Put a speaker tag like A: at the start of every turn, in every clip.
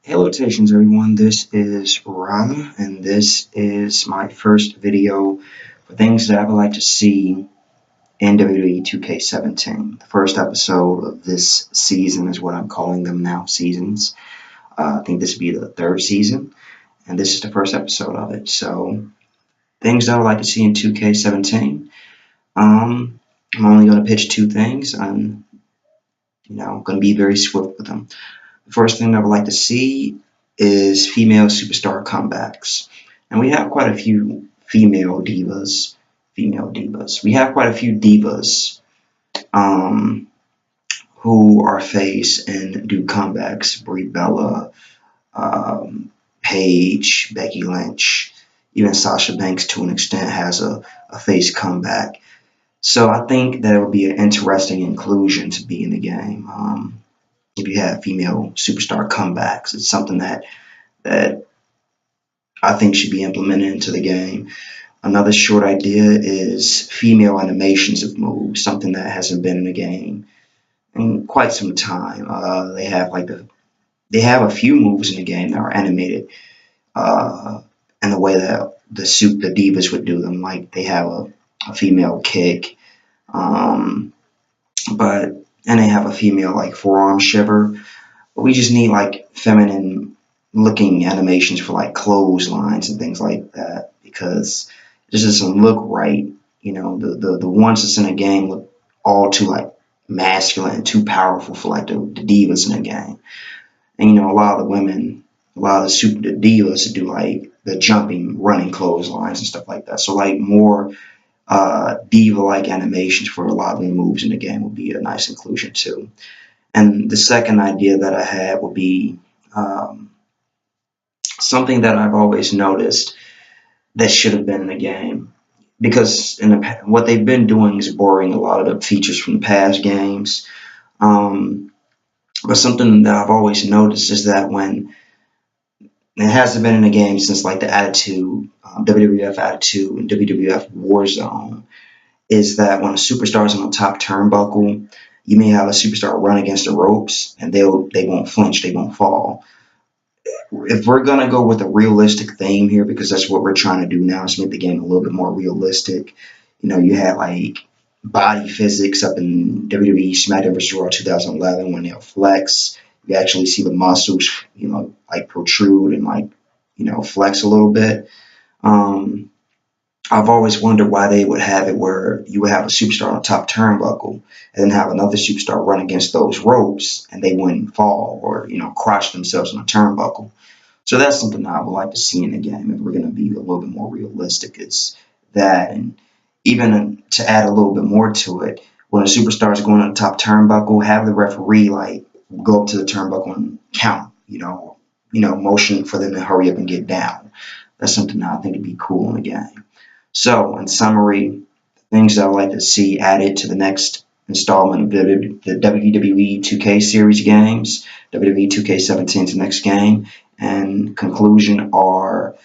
A: Salutations everyone, this is Ram, and this is my first video for things that I would like to see in WWE 2K17. The first episode of this season is what I'm calling them now, seasons. I think this would be the third season, and this is the first episode of it. So, things that I would like to see in 2K17. I'm only going to pitch two things. I'm going to be very swift with them. The first thing I would like to see is female superstar comebacks. And we have quite a few female divas. We have quite a few divas who are face and do comebacks. Brie Bella, Paige, Becky Lynch, even Sasha Banks to an extent has a face comeback. So I think that would be an interesting inclusion to be in the game. If you have female superstar comebacks, it's something that I think should be implemented into the game. Another short idea is female animations of moves, something that hasn't been in the game in quite some time. They have a few moves in the game that are animated in the way that the divas would do them. Like they have a female kick, and they have a female like forearm shiver. But we just need like feminine looking animations for like clotheslines and things like that because it just doesn't look right. The ones that's in the game look all too like masculine and too powerful for like the divas in the game. And a lot of the women, a lot of the divas do like the jumping, running clotheslines and stuff like that. So like more diva-like animations for a lot of the moves in the game would be a nice inclusion too. And the second idea that I had would be something that I've always noticed that should have been in the game. Because what they've been doing is borrowing a lot of the features from the past games. But something that I've always noticed is that when it hasn't been in the game since like the Attitude, WWF Attitude and WWF Warzone, is that when a superstar is on the top turnbuckle, you may have a superstar run against the ropes and they won't flinch, they won't fall. If we're gonna go with a realistic theme here, because that's what we're trying to do now, is make the game a little bit more realistic. You had like body physics up in WWE SmackDown vs. Raw 2011 when they'll flex. You actually see the muscles, like protrude and like, flex a little bit. I've always wondered why they would have it where you would have a superstar on the top turnbuckle and then have another superstar run against those ropes and they wouldn't fall or, crush themselves on a turnbuckle. So that's something that I would like to see in the game if we're going to be a little bit more realistic. It's that, and even to add a little bit more to it, when a superstar is going on the top turnbuckle, have the referee like go up to the turnbuckle and count, motion for them to hurry up and get down. That's something that I think would be cool in the game. So, in summary, things that I'd like to see added to the next installment of the WWE 2K series games, WWE 2K17 is the next game, and conclusion are,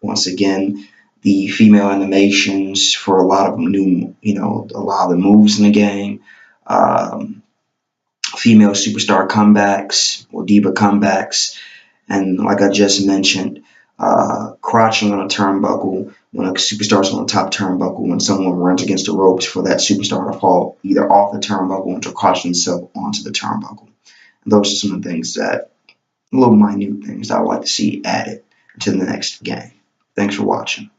A: once again, the female animations for a lot of a lot of the moves in the game, female superstar comebacks or diva comebacks, and like I just mentioned, crouching on a turnbuckle when a superstar's on the top turnbuckle when someone runs against the ropes for that superstar to fall either off the turnbuckle and to crouch themselves onto the turnbuckle. And those are some of the things little minute things that I would like to see added to the next game. Thanks for watching.